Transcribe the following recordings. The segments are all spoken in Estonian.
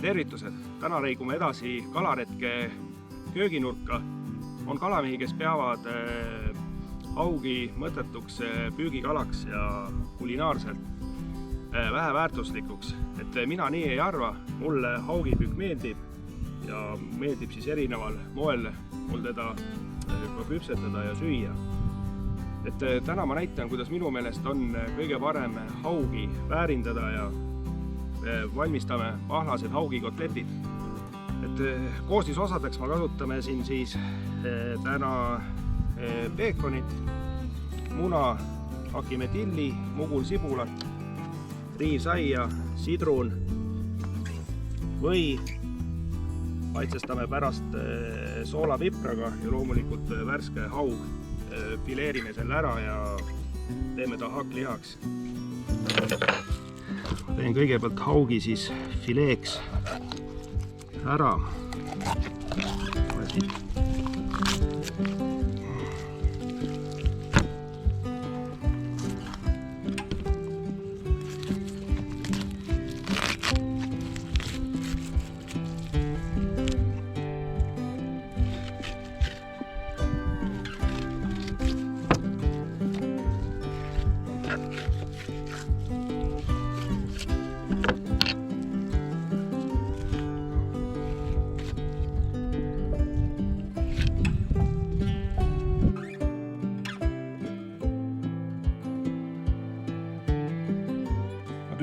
Tervitused! Täna liigume edasi kalaretke kööginurka. On kalamehi, kes peavad haugi mõttetuks püügikalaks ja kulinaarselt väheväärtuslikuks. Et mina nii ei arva, mulle haugipüük meeldib ja meeldib siis erineval moel mul teda küpsetada ja süüa. Et täna ma näitan, kuidas minu meelest on kõige parem haugi väärindada ja valmistame pahlased haugikotletid. Et koostisosadeks ma kasutame siin siis täna peekonit, muna, hakime tilli, mugulsibulat, riivsaia, sidrun või maitsestame pärast soolapipraga ja loomulikult värske haug. Fileerime selle ära ja teeme ta hakklihaks. Teen kõigepealt haugi siis fileeks ära.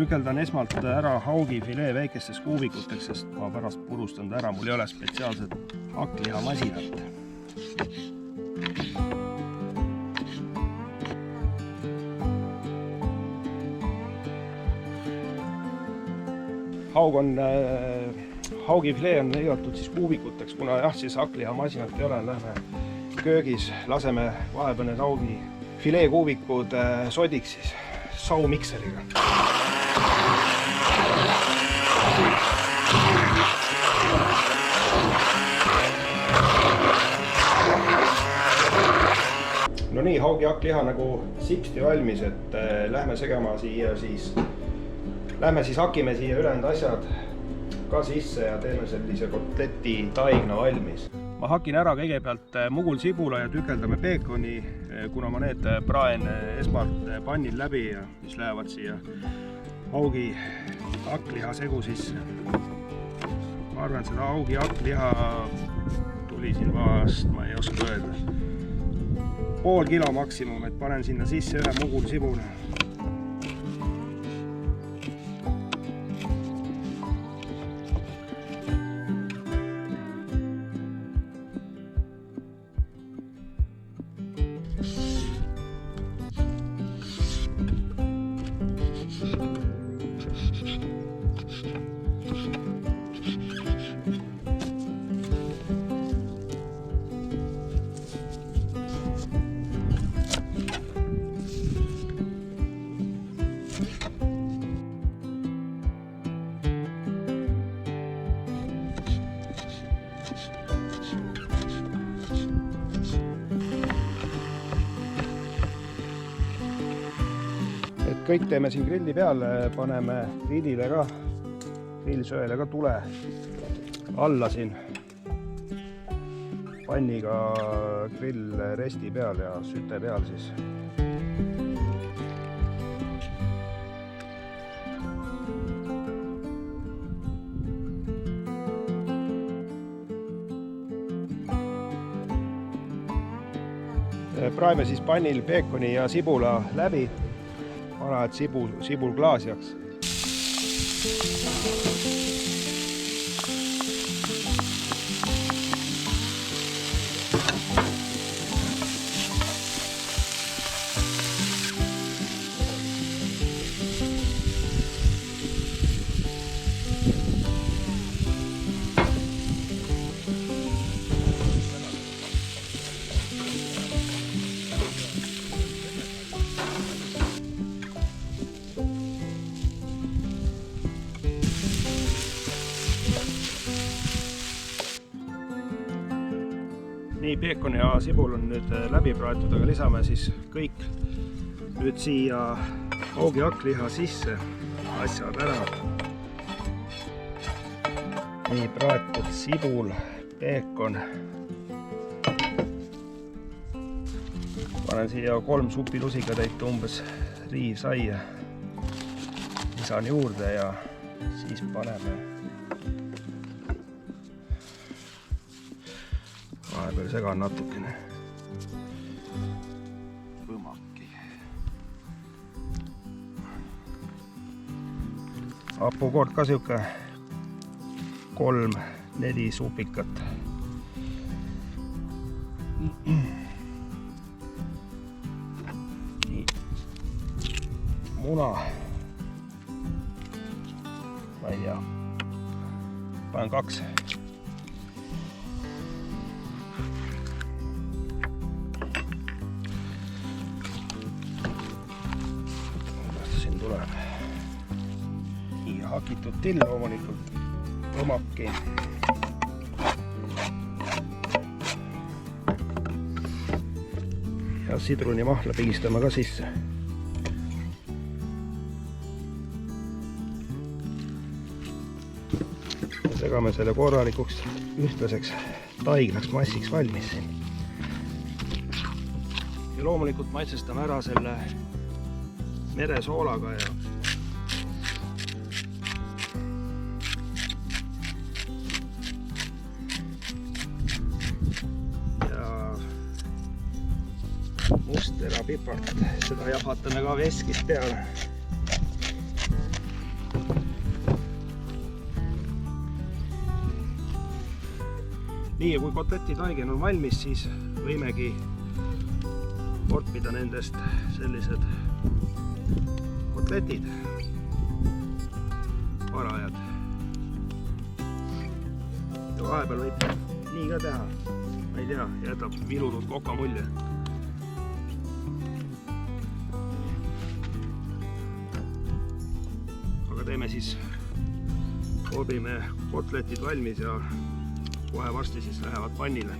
Tükeldan esmalt ära haugifilee väikestes kuubikuteks, sest ma pärast purustan ta ära, mul ei ole spetsiaalset hakklihamasinat. Haugifilee on lõigatud siis kuubikuteks, kuna jah, siis hakklihamasinat ei ole, lähme köögis, laseme vahepeal need haugifilee kuubikud sodiks siis saumikseriga. No nii, haugi hakkliha nagu sipsti valmis, et lähme segama siia siis, hakime siia ülejäänud asjad ka sisse ja teeme sellise kotleti taigna valmis. Ma hakin ära kõigepealt mugulsibula ja tükeldame peekoni, kuna ma need praen esmalt pannil läbi ja mis lähevad siia haugi hakkliha segu sisse. Ma arvan, seda haugi hakkliha tuli siin vast, ma ei oska öelda, pool kilo maksimum, et panen sinna sisse ühe mugulsibula. Kõik teeme siin grilli peale, paneme grillsööle ka tule alla siin panniga grillresti peal ja süte peal siis. Praeme siis pannil peekoni ja sibula läbi. Vana, et sibul klaasjaks. Nii, peekon ja sibul on nüüd läbi praetud, aga lisame siis kõik nüüd siia haugi hakkliha sisse asjad ära. nii, praetud sibul, peekon. Panen siia 3 supilusikatäit umbes riivsaia. Lisan juurde ja siis paneme vahepeal segan natukene põmaki. Hapukoort ka siuke 3-4 supikat. Nii. Muna. Ma ei tea. Panen 2. Siin tuleb nii hakitud till loomulikult, põmaki. Ja sidrunimahla pigistame ka sisse. Segame selle korralikuks ühtlaseks taiglaks massiks valmis. Ja loomulikult maitsestame ära selle meresoolaga ja musterapipart, seda jahvatame ka veskist peale. Nii, ja kui kotletitaigen on valmis, siis võimegi vorpida nendest sellised kotletid, parajad. Ja vahepeal võib nii ka teha, ma ei tea, jätab vilunud kokamulje. Aga teeme siis, vorbime kotletid valmis ja kohe varsti siis lähevad pannile.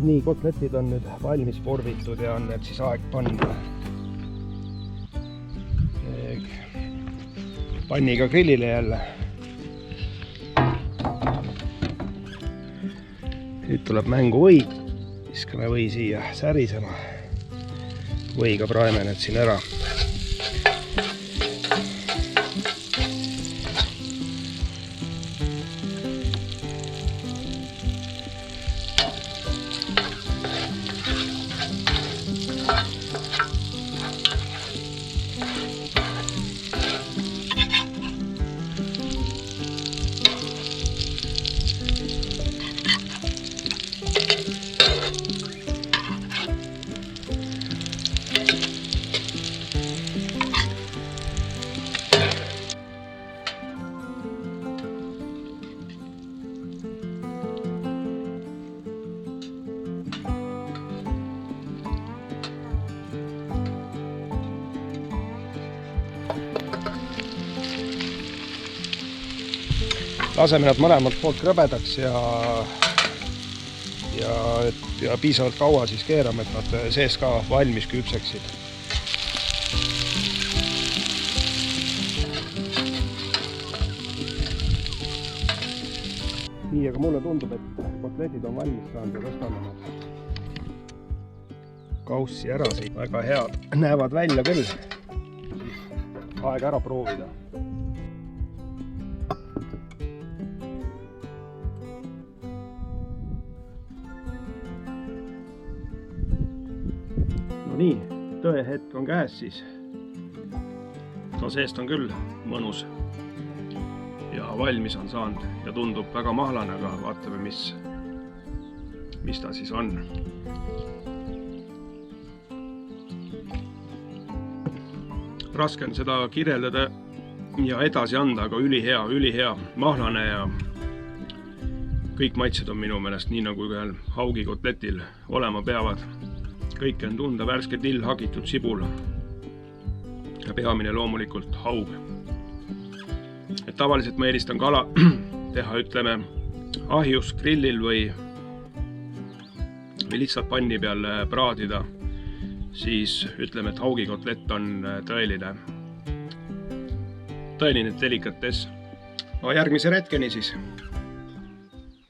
Nii, kotletid on nüüd valmis vorbitud ja on need siis aeg panna panniga grillile jälle. Nüüd tuleb mängu või. Viskame või siia särisema. Võiga praeme need siin ära. Laseme nad mõlemalt poolt krõbedaks ja piisavalt kaua siis keerame, et nad sees ka valmis küpseksid. Nii, aga mulle tundub, et kotletid on valmis saanud ja tõstame nad kaussi ära siin. Väga head näevad välja küll. Aeg ära proovida. No nii, tõehetk on käes siis. No seest on küll mõnus ja valmis on saanud ja tundub väga mahlane, aga vaatame, mis ta siis on. Raske on seda kirjeldada ja edasi anda, aga ülihea mahlane ja kõik maitsed on minu meelest nii nagu ühel haugikotletil olema peavad. Kõike on tunda, värske till, hakitud sibul ja peamine loomulikult haug. Et tavaliselt ma eelistan kala teha, ütleme, ahjus grillil või või lihtsalt panni peal praadida, siis ütleme, et haugikotlett on tõeline delikatess. No järgmise retkeni siis.